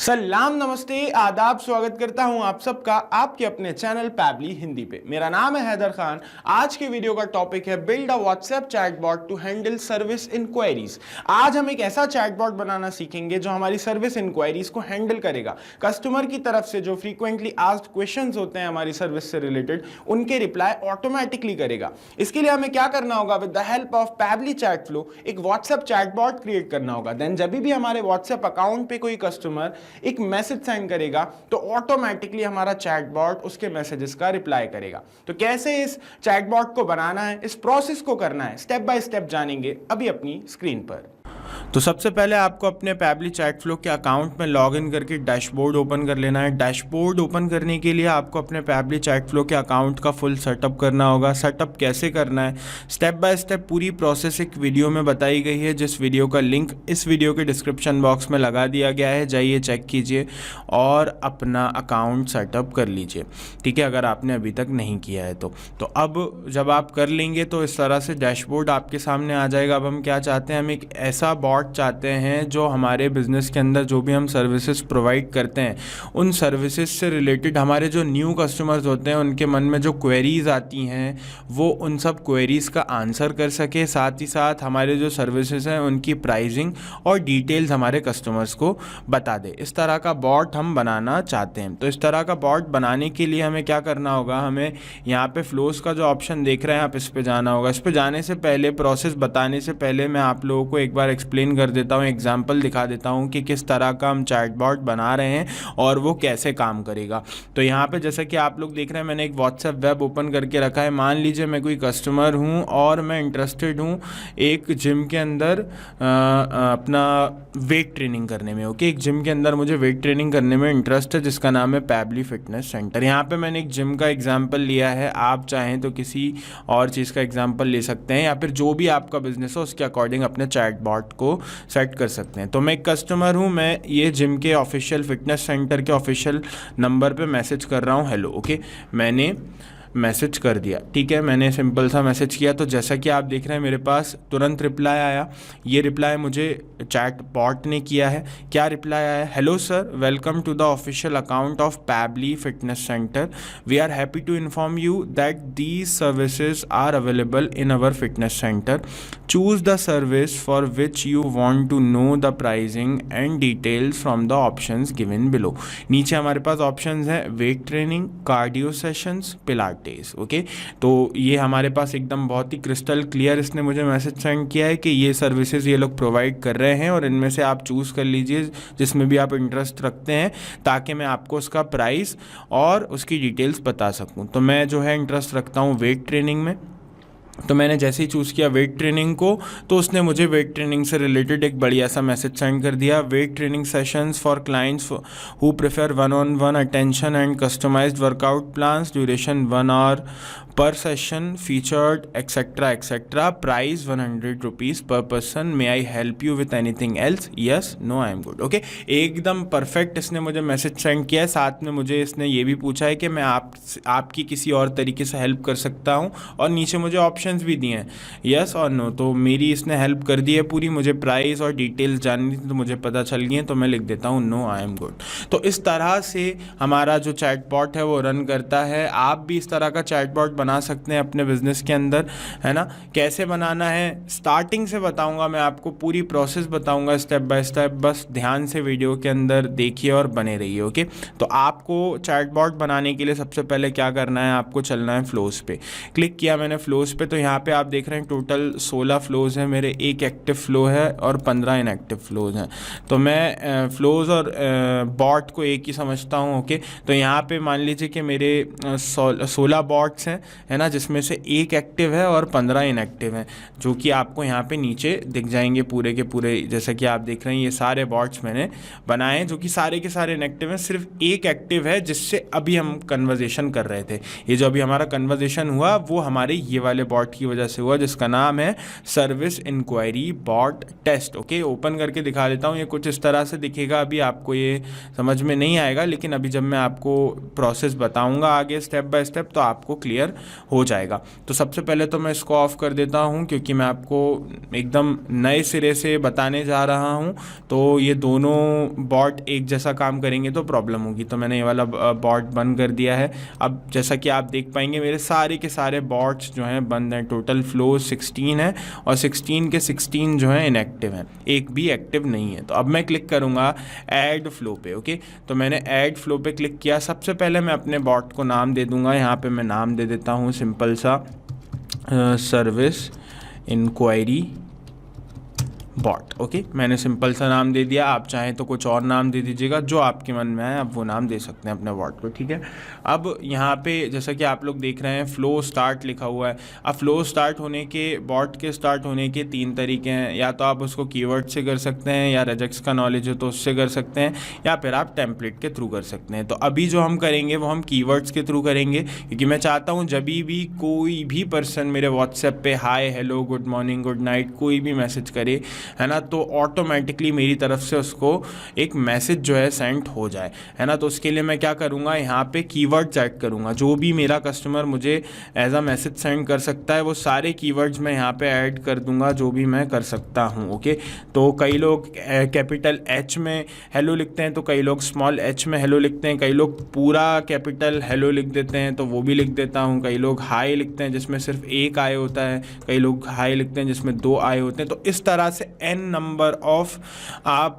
सलाम, नमस्ते, आदाब। स्वागत करता हूं आप सबका आपके अपने चैनल पैबली हिंदी पे। मेरा नाम है हैदर खान। आज के वीडियो का टॉपिक है build a WhatsApp chatbot to handle service inquiries. आज हम एक ऐसा चैटबॉट बनाना सीखेंगे जो हमारी सर्विस इंक्वायरीज को हैंडल करेगा। कस्टमर की तरफ से जो फ्रीक्वेंटली आस्क्ड क्वेश्चंस होते हैं हमारी सर्विस से रिलेटेड, उनके रिप्लाई ऑटोमेटिकली करेगा। इसके लिए हमें क्या करना होगा? With the help of Pabbly chat flow एक व्हाट्सएप चैटबॉट क्रिएट करना होगा। देन जब भी हमारे व्हाट्सएप अकाउंट पे कोई कस्टमर एक मैसेज सेंड करेगा तो ऑटोमेटिकली हमारा चैटबॉट उसके मैसेजेस का रिप्लाई करेगा। तो कैसे इस चैटबॉट को बनाना है, इस प्रोसेस को करना है, स्टेप बाय स्टेप जानेंगे अभी अपनी स्क्रीन पर। तो सबसे पहले आपको अपने पैबली चैट फ्लो के अकाउंट में लॉगिन करके डैशबोर्ड ओपन कर लेना है। डैशबोर्ड ओपन करने के लिए आपको अपने पैबली चैट फ्लो के अकाउंट का फुल सेटअप करना होगा। सेटअप कैसे करना है, स्टेप बाय स्टेप पूरी प्रोसेस एक वीडियो में बताई गई है, जिस वीडियो का लिंक इस वीडियो के डिस्क्रिप्शन बॉक्स में लगा दिया गया है। जाइए चेक कीजिए और अपना अकाउंट सेटअप कर लीजिए, ठीक है, अगर आपने अभी तक नहीं किया है तो अब जब आप कर लेंगे तो इस तरह से डैशबोर्ड आपके सामने आ जाएगा। अब हम क्या चाहते हैं, हम एक ऐसा बॉट चाहते हैं जो हमारे बिजनेस के अंदर जो भी हम सर्विसेज प्रोवाइड करते हैं उन सर्विसेज से रिलेटेड हमारे जो न्यू कस्टमर्स होते हैं उनके मन में जो क्वेरीज आती हैं वो उन सब क्वेरीज का आंसर कर सके। साथ ही साथ हमारे जो सर्विसेज हैं उनकी प्राइसिंग और डिटेल्स हमारे कस्टमर्स को बता दे। इस तरह का बॉट हम बनाना चाहते हैं। तो इस तरह का बॉट बनाने के लिए हमें क्या करना होगा, हमें यहाँ पे फ्लोस का जो ऑप्शन देख रहे हैं आप, इस पे जाना होगा। इस पे जाने से पहले, प्रोसेस बताने से पहले मैं आप लोगों को एक बार एक्सप्लेन कर देता हूँ, एग्जाम्पल दिखा देता हूँ कि किस तरह का हम चैटबॉट बना रहे हैं और वो कैसे काम करेगा। तो यहाँ पे जैसा कि आप लोग देख रहे हैं, मैंने एक व्हाट्सएप वेब ओपन करके रखा है। मान लीजिए मैं कोई कस्टमर हूँ और मैं इंटरेस्टेड हूँ एक जिम के अंदर अपना वेट ट्रेनिंग करने में। ओके, एक जिम के अंदर मुझे वेट ट्रेनिंग करने में इंटरेस्ट है जिसका नाम है पैबली फिटनेस सेंटर। यहाँ पे मैंने एक जिम का एग्जाम्पल लिया है, आप चाहें तो किसी और चीज़ का एग्जाम्पल ले सकते हैं या फिर जो भी आपका बिजनेस हो उसके अकॉर्डिंग अपने चैटबॉट को सेट कर सकते हैं। तो मैं एक कस्टमर हूँ, मैं ये जिम के ऑफिशियल फिटनेस सेंटर के ऑफिशियल नंबर पे मैसेज कर रहा हूँ, हेलो। ओके, मैंने मैसेज कर दिया, ठीक है, मैंने सिंपल सा मैसेज किया। तो जैसा कि आप देख रहे हैं मेरे पास तुरंत रिप्लाई आया। ये रिप्लाई मुझे चैट बॉट ने किया है। क्या रिप्लाई आया? Hello sir, welcome to the official account of Pabbly fitness centre. We are happy to inform you that these services are available in our fitness centre. Choose the service for which you want to know the pricing and details from the options given below. नीचे हमारे पास options हैं, weight training, cardio sessions, Pilates. Okay, तो ये हमारे पास एकदम बहुत ही crystal clear इसने मुझे मैसेज सेंड किया है कि ये सर्विसेज ये लोग प्रोवाइड कर रहे हैं और इनमें से आप चूज़ कर लीजिए जिसमें भी आप इंटरेस्ट रखते हैं, ताकि मैं आपको उसका प्राइस और उसकी डिटेल्स बता सकूं। तो मैं जो है इंटरेस्ट रखता हूं वेट ट्रेनिंग में। तो मैंने जैसे ही चूज़ किया वेट ट्रेनिंग को, तो उसने मुझे वेट ट्रेनिंग से रिलेटेड एक बढ़िया सा मैसेज सेंड कर दिया। Weight training sessions for clients who prefer one on one attention and customised workout plans, duration 1 hour per session, featured etcetera etcetera, price 100 rupees per person. May I help you with anything else? Yes, no, I am good. Okay, एकदम perfect इसने मुझे message send किया है। साथ में मुझे इसने ये भी पूछा है कि मैं आपकी किसी और तरीके से हेल्प कर सकता हूँ, और नीचे मुझे ऑप्शंस भी दिए हैं, यस और नो। तो मेरी इसने हेल्प कर दी है पूरी। मुझे प्राइस और डिटेल्स जाननी थी तो मुझे पता चल गई है, तो मैं लिख देता हूँ नो, आई एम गुड। तो इस तरह से हमारा जो चैटबॉट है वो रन करता है। आप भी इस तरह का चैटबॉट बना सकते हैं अपने बिजनेस के अंदर, है ना। कैसे बनाना है स्टार्टिंग से बताऊंगा मैं आपको, पूरी प्रोसेस बताऊंगा स्टेप बाय स्टेप। बस ध्यान से वीडियो के अंदर देखिए और बने रहिए। ओके, तो आपको चैटबॉट बनाने के लिए सबसे पहले क्या करना है, आपको चलना है फ्लोज पे। क्लिक किया मैंने फ्लोज पे, तो यहाँ पे आप देख रहे हैं टोटल 16 फ्लोज हैं मेरे। एक एक्टिव फ्लो है और 15 इनएक्टिव फ्लोज हैं। तो मैं फ्लोज और बॉट को एक ही समझता हूँ। ओके, तो यहाँ पे मान लीजिए कि मेरे 16 बॉट्स हैं, है ना, जिसमें से एक एक्टिव है और 15 इनएक्टिव हैं, जो कि आपको यहाँ पे नीचे दिख जाएंगे पूरे के पूरे। जैसा कि आप देख रहे हैं ये सारे बॉट्स मैंने बनाए हैं, जो कि सारे के सारे इनएक्टिव हैं। सिर्फ एक एक्टिव है जिससे अभी हम कन्वर्जेशन कर रहे थे। ये जो अभी हमारा कन्वर्जेशन हुआ वो हमारे ये वाले बॉट की वजह से हुआ, जिसका नाम है service inquiry bot test. Okay, open करके दिखा देता हूँ। ये कुछ इस तरह से दिखेगा, अभी आपको ये समझ में नहीं आएगा, लेकिन अभी जब मैं आपको प्रोसेस बताऊँगा आगे स्टेप बाय स्टेप तो आपको क्लियर हो जाएगा। तो सबसे पहले तो मैं इसको ऑफ़ कर देता हूँ, क्योंकि मैं आपको एकदम नए सिरे से बताने जा रहा हूँ, तो ये दोनों बॉट एक जैसा काम करेंगे तो प्रॉब्लम होगी। तो मैंने ये वाला बॉट बंद कर दिया है। अब जैसा कि आप देख पाएंगे मेरे सारे के सारे बॉट्स जो हैं बंद हैं। टोटल फ्लो 16 है और 16 के 16 जो हैं इनएक्टिव हैं, एक भी एक्टिव नहीं है। तो अब मैं क्लिक करूँगा ऐड फ्लो पे। ओके, तो मैंने ऐड फ्लो पे क्लिक किया। सबसे पहले मैं अपने बॉट को नाम दे दूँगा। यहाँ पे मैं नाम दे देता हूँ सिंपल सा सर्विस इंक्वायरी बॉट। ओके, मैंने सिंपल सा नाम दे दिया। आप चाहें तो कुछ और नाम दे दीजिएगा, जो आपके मन में आए आप वो नाम दे सकते हैं अपने बॉट को। ठीक है, अब यहाँ पे जैसा कि आप लोग देख रहे हैं फ्लो स्टार्ट लिखा हुआ है। अब फ्लो स्टार्ट होने के, बॉट के स्टार्ट होने के 3 तरीके हैं। या तो आप उसको कीवर्ड से कर सकते हैं, या रेजेक्स का नॉलेज हो तो उससे कर सकते हैं, या फिर आप टेम्पलेट के थ्रू कर सकते हैं। तो अभी जो हम करेंगे वो हम कीवर्ड्स के थ्रू करेंगे, क्योंकि मैं चाहता हूँ जब भी कोई भी पर्सन मेरे व्हाट्सएप पे hi, hello, good morning, good night कोई भी मैसेज करे, है ना, तो ऑटोमेटिकली मेरी तरफ से उसको एक मैसेज जो है सेंड हो जाए, है ना। तो उसके लिए मैं क्या करूँगा, यहाँ पे कीवर्ड्स ऐड करूँगा। जो भी मेरा कस्टमर मुझे एज अ मैसेज सेंड कर सकता है वो सारे कीवर्ड्स मैं यहाँ पे ऐड कर दूँगा, जो भी मैं कर सकता हूँ। ओके, तो कई लोग कैपिटल एच में हेलो लिखते हैं, तो कई लोग स्मॉल एच में हेलो लिखते हैं, कई लोग पूरा कैपिटल हेलो लिख देते हैं, तो वो भी लिख देता हूँ। कई लोग हाई लिखते हैं जिसमें सिर्फ एक आई होता है, कई लोग हाई लिखते हैं जिसमें 2 आई होते हैं। तो इस तरह से n नंबर ऑफ आप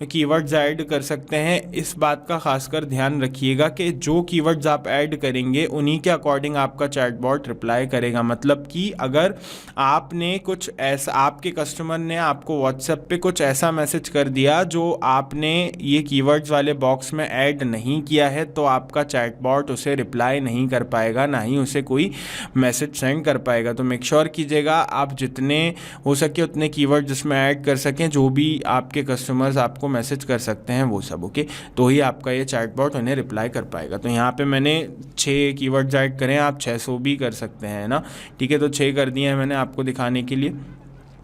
कीवर्ड्स ऐड कर सकते हैं। इस बात का खासकर ध्यान रखिएगा कि जो कीवर्ड्स आप ऐड करेंगे उन्हीं के अकॉर्डिंग आपका चैटबॉट रिप्लाई करेगा। मतलब कि अगर आपने कुछ ऐसा, आपके कस्टमर ने आपको व्हाट्सएप पे कुछ ऐसा मैसेज कर दिया जो आपने ये कीवर्ड्स वाले बॉक्स में ऐड नहीं किया है, तो आपका चैटबॉट उसे रिप्लाई नहीं कर पाएगा, ना ही उसे कोई मैसेज सेंड कर पाएगा। तो मेक श्योर कीजिएगा आप जितने हो सके उतने कीवर्ड जिसमें ऐड कर सकें, जो भी आपके कस्टमर्स आपको मैसेज कर सकते हैं वो सब। ओके, तो ही आपका ये चैटबॉट उन्हें रिप्लाई कर पाएगा। तो यहाँ पे मैंने 6 कीवर्ड्स ऐड करें, आप 600 भी कर सकते हैं ना। ठीक है, तो 6 कर दिए हैं मैंने आपको दिखाने के लिए।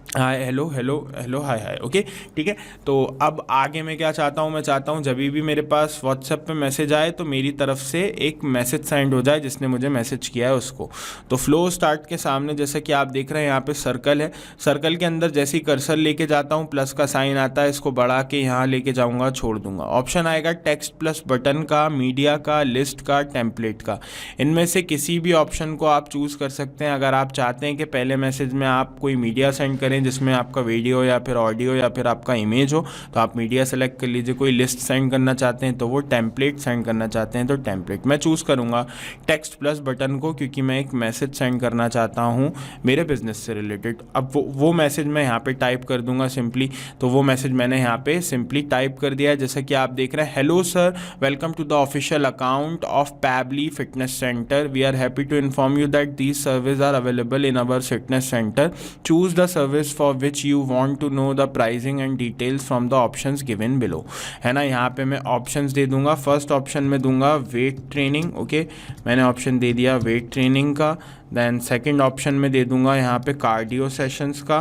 हाय, हेलो, हेलो, हेलो, हाय, हाय। ओके, ठीक है। तो अब आगे मैं क्या चाहता हूँ, मैं चाहता हूँ जब भी मेरे पास व्हाट्सएप पे मैसेज आए तो मेरी तरफ से एक मैसेज सेंड हो जाए जिसने मुझे मैसेज किया है उसको। तो फ्लो स्टार्ट के सामने जैसे कि आप देख रहे हैं यहाँ पे सर्कल है। सर्कल के अंदर जैसे ही कर्सर लेके जाता हूँ प्लस का साइन आता है, इसको बढ़ा के यहाँ लेके जाऊँगा, छोड़ दूंगा। ऑप्शन आएगा टेक्स्ट प्लस बटन का, मीडिया का, लिस्ट का, टेम्पलेट का। इनमें से किसी भी ऑप्शन को आप चूज़ कर सकते हैं। अगर आप चाहते हैं कि पहले मैसेज में आप कोई मीडिया सेंड करें जिसमें आपका वीडियो या फिर ऑडियो या फिर आपका इमेज हो, तो आप मीडिया सेलेक्ट कर लीजिए। कोई लिस्ट सेंड करना चाहते हैं तो वो, टेम्पलेट सेंड करना चाहते हैं तो टेम्पलेट। मैं चूज़ करूँगा टेक्स्ट प्लस बटन को, क्योंकि मैं एक मैसेज सेंड करना चाहता हूँ मेरे बिजनेस से रिलेटेड। अब वो मैसेज मैं यहाँ पे टाइप कर दूंगा सिंपली। तो वो मैसेज मैंने यहाँ पे सिंपली टाइप कर दिया है, जैसा कि आप देख रहे हैं। Hello sir, welcome to the official account of Pabbly fitness centre. We are happy to inform you that these service are available in our fitness centre. Choose the service for which you want to know the pricing and details from the options given below, है ना। यहाँ पे मैं options दे दूंगा। First option में दूंगा weight training. Okay, मैंने option दे दिया वेट ट्रेनिंग का। देन सेकंड ऑप्शन में दे दूंगा यहाँ पे कार्डियो सेशंस का।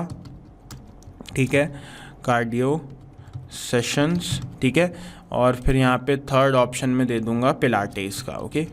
ठीक है, कार्डियो सेशंस। ठीक है, और फिर यहाँ पे थर्ड ऑप्शन में दे दूंगा पिलाटेस का। ओके,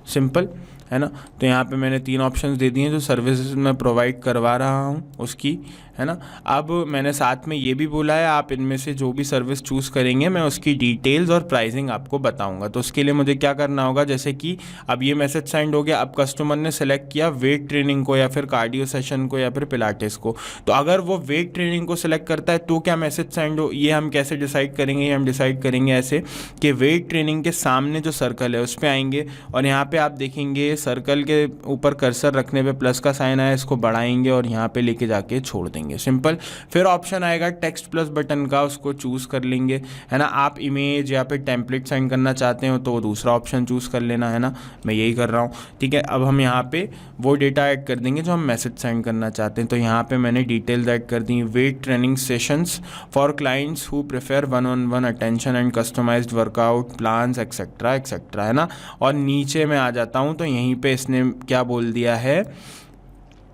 सिंपल है ना। तो यहाँ पे मैंने 3 ऑप्शंस दे दिए हैं जो सर्विसेज मैं प्रोवाइड करवा रहा हूँ उसकी, है ना। अब मैंने साथ में ये भी बोला है आप इनमें से जो भी सर्विस चूज़ करेंगे मैं उसकी डिटेल्स और प्राइसिंग आपको बताऊंगा। तो उसके लिए मुझे क्या करना होगा, जैसे कि अब ये मैसेज सेंड हो गया। अब कस्टमर ने सेलेक्ट किया वेट ट्रेनिंग को या फिर कार्डियो सेशन को या फिर पिलाटेस को। तो अगर वो वेट ट्रेनिंग को सिलेक्ट करता है तो क्या मैसेज सेंड हो, ये हम कैसे डिसाइड करेंगे। ये हम डिसाइड करेंगे ऐसे कि वेट ट्रेनिंग के सामने जो सर्कल है उस पर आएंगे और यहाँ पर आप देखेंगे सर्कल के ऊपर कर्सर रखने पर प्लस का साइन आया, इसको बढ़ाएंगे और यहाँ पर लेके जाके छोड़ देंगे। सिंपल। फिर ऑप्शन आएगा टेक्स्ट प्लस बटन का, उसको चूज कर लेंगे, है ना। आप इमेज या फिर टेम्पलेट सेंड करना चाहते हो तो दूसरा ऑप्शन चूज कर लेना, है ना। मैं यही कर रहा हूँ। ठीक है, अब हम यहाँ पे वो डेटा ऐड कर देंगे जो हम मैसेज सेंड करना चाहते हैं। तो यहाँ पे मैंने डिटेल्स ऐड कर दी। Weight training sessions for clients who prefer 1-on-1 attention and customised workout plans etcetera etcetera, है ना। और नीचे मैं आ जाता हूँ तो यहीं पे इसने क्या बोल दिया है,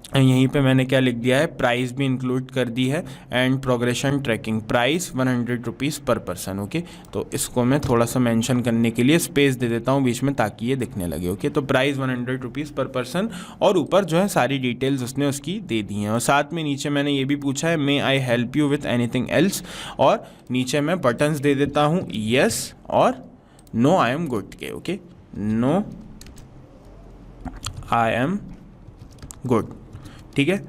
यहीं पे मैंने क्या लिख दिया है, प्राइस भी इंक्लूड कर दी है and progression tracking, price 100 rupees per person. Okay, तो इसको मैं थोड़ा सा मेंशन करने के लिए स्पेस दे देता हूँ बीच में ताकि ये दिखने लगे। ओके, तो प्राइस 100 रुपीज़ पर पर्सन, और ऊपर जो है सारी डिटेल्स उसने उसकी दे दी हैं। और साथ में नीचे मैंने ये भी पूछा है may I help you with anything else, और नीचे मैं बटन्स दे देता हूँ येस और नो आई एम गुड के। Okay, no I am good, ठीक है,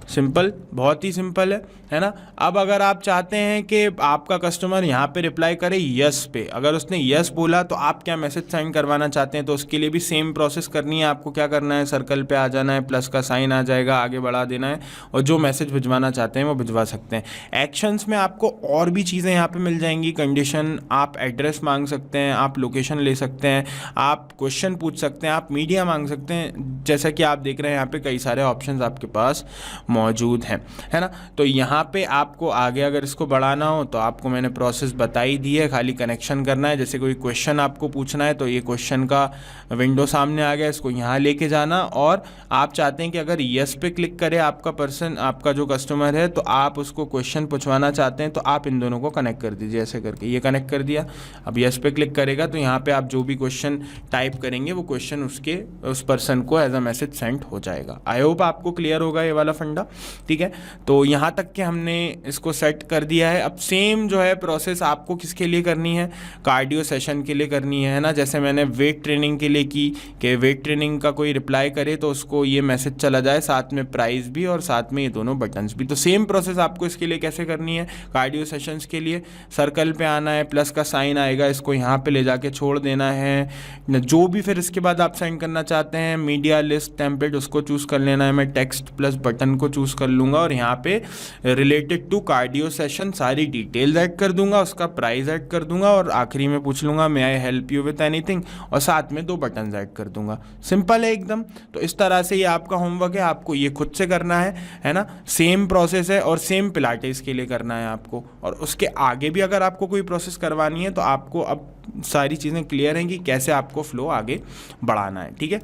सिंपल, बहुत ही सिंपल है ना। अब अगर आप चाहते हैं कि आपका कस्टमर यहाँ पे रिप्लाई करे यस पे, अगर उसने यस बोला तो आप क्या मैसेज सेंड करवाना चाहते हैं, तो उसके लिए भी सेम प्रोसेस करनी है। आपको क्या करना है, सर्कल पे आ जाना है, प्लस का साइन आ जाएगा, आगे बढ़ा देना है और जो मैसेज भिजवाना चाहते हैं वो भिजवा सकते हैं। एक्शंस में आपको और भी चीज़ें यहाँ पे मिल जाएंगी, कंडीशन, आप एड्रेस मांग सकते हैं, आप लोकेशन ले सकते हैं, आप क्वेश्चन पूछ सकते हैं, आप मीडिया मांग सकते हैं। जैसा कि आप देख रहे हैं यहाँ पे कई सारे ऑप्शंस आपके पास मौजूद हैं, है ना। तो यहाँ पे आपको आगे अगर इसको बढ़ाना हो तो आपको मैंने प्रोसेस बताई दी है, खाली कनेक्शन करना है। जैसे कोई क्वेश्चन आपको पूछना है तो ये क्वेश्चन का विंडो सामने आ गया, इसको यहाँ लेके जाना, और आप चाहते हैं कि अगर यस पे क्लिक करे आपका पर्सन, आपका जो कस्टमर है, तो आप उसको क्वेश्चन पूछवाना चाहते हैं तो आप इन दोनों को कनेक्ट कर दीजिए, ऐसे करके ये कनेक्ट कर दिया। अब यस पे क्लिक करेगा तो यहाँ पे आप जो भी क्वेश्चन टाइप करेंगे वो क्वेश्चन उस पर्सन को एज अ मैसेज सेंड हो जाएगा। आई होप आपको क्लियर होगा ये वाला फंडा, ठीक है। तो यहाँ तक कि हमने इसको सेट कर दिया है। अब सेम जो है प्रोसेस आपको किसके लिए करनी है, कार्डियो सेशन के लिए करनी है ना। जैसे मैंने वेट ट्रेनिंग के लिए की कि वेट ट्रेनिंग का कोई रिप्लाई करे तो उसको ये मैसेज चला जाए, साथ में प्राइस भी और साथ में ये दोनों बटन्स भी। तो सेम प्रोसेस आपको इसके लिए कैसे करनी है, कार्डियो सेशंस के लिए सर्कल पे आना है, प्लस का साइन आएगा, इसको यहाँ पे ले जाके छोड़ देना है। जो भी फिर इसके बाद आप सेंड करना चाहते हैं, मीडिया लिस्ट टेम्पलेट, उसको चूज़ कर लेना है। मैं टेक्स्ट प्लस बटन को चूज़ कर लूँगा और यहाँ पे रिलेटेड टू कार्डियो सेशन सारी डिटेल्स ऐड कर दूंगा, उसका प्राइस ऐड कर दूंगा और आखिरी में पूछ लूँगा may I help you with anything, और साथ में 2 बटन ऐड कर दूंगा। सिंपल है एकदम। तो इस तरह से ये आपका होमवर्क है, आपको ये खुद से करना है ना। सेम प्रोसेस है और सेम पिलाटेस के लिए करना है आपको, और उसके आगे भी अगर आपको कोई प्रोसेस करवानी है तो आपको अब सारी चीज़ें क्लियर हैं कि कैसे आपको फ्लो आगे बढ़ाना है, ठीक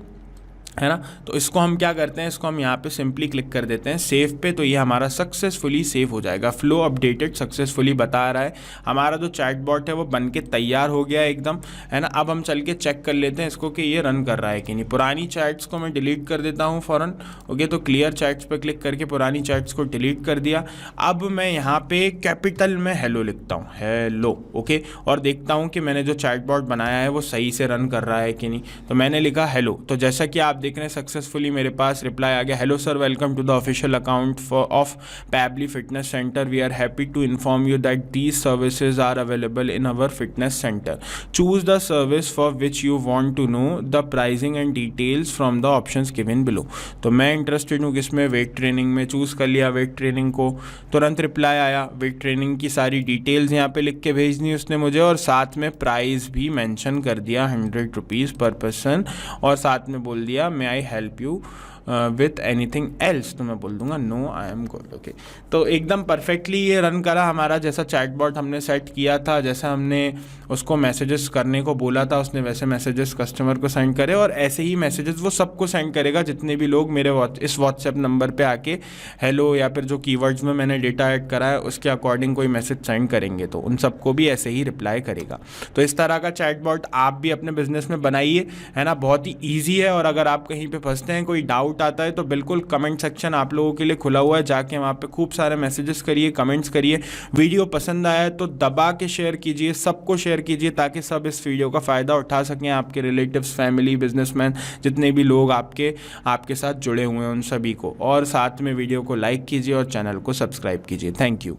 है ना। तो इसको हम क्या करते हैं, इसको हम यहाँ पे सिंपली क्लिक कर देते हैं सेव पे, तो ये हमारा सक्सेसफुली सेव हो जाएगा। फ्लो अपडेटेड सक्सेसफुली बता रहा है। हमारा जो चैटबॉट है वो बन के तैयार हो गया एकदम, है ना। अब हम चल के चेक कर लेते हैं इसको कि ये रन कर रहा है कि नहीं। पुरानी चैट्स को मैं डिलीट कर देता हूँ फ़ौरन। ओके, तो क्लियर चैट्स पर क्लिक करके पुरानी चैट्स को डिलीट कर दिया। अब मैं यहाँ पे कैपिटल में हेलो लिखता हूँ, हेलो, ओके, और देखता हूँ कि मैंने जो चैटबॉट बनाया है वो सही से रन कर रहा है कि नहीं। तो मैंने लिखा हेलो, तो जैसा कि आप देख रहे हैं सक्सेसफुली मेरे पास रिप्लाई आ गया, hello sir, welcome to the official account of Pabbly fitness centre. We are happy to inform you that these services are available in our fitness centre. Choose the service for which you want to know the pricing and details from the options given below. तो मैं interested हूँ किसमें, weight training में। Choose कर लिया weight training को, तुरंत reply आया। वेट ट्रेनिंग की सारी डिटेल्स यहाँ पे लिख के भेजनी उसने मुझे, और साथ में प्राइस भी मेंशन कर दिया 100 रुपीज़ पर पर्सन, और साथ में बोल दिया may I help you with anything else. तो मैं बोल दूंगा no I am good. Okay, तो एकदम परफेक्टली ये रन करा हमारा, जैसा चैटबॉट हमने सेट किया था, जैसा हमने उसको मैसेजेस करने को बोला था, उसने वैसे मैसेजेस कस्टमर को सेंड करे, और ऐसे ही मैसेजेस वो सबको सेंड करेगा जितने भी लोग मेरे इस व्हाट्सएप नंबर पे आके हेलो या फिर जो कीवर्ड्स में मैंने डेटा ऐड करा है उसके अकॉर्डिंग कोई मैसेज सेंड करेंगे, तो उन सबको भी ऐसे ही रिप्लाई करेगा। तो इस तरह का चैटबॉट आप भी अपने बिजनेस में बनाइए, है ना। बहुत ही ईजी है, और अगर आप कहीं पे फंसते हैं, कोई डाउट आता है, तो बिल्कुल कमेंट सेक्शन आप लोगों के लिए खुला हुआ है, जाके वहाँ पे खूब सारे मैसेजेस करिए, कमेंट्स करिए। वीडियो पसंद आया तो दबा के शेयर कीजिए, सबको शेयर कीजिए, ताकि सब इस वीडियो का फ़ायदा उठा सकें। आपके रिलेटिव्स, फैमिली, बिजनेसमैन, जितने भी लोग आपके साथ जुड़े हुए हैं उन सभी को, और साथ में वीडियो को लाइक कीजिए और चैनल को सब्सक्राइब कीजिए। Thank you.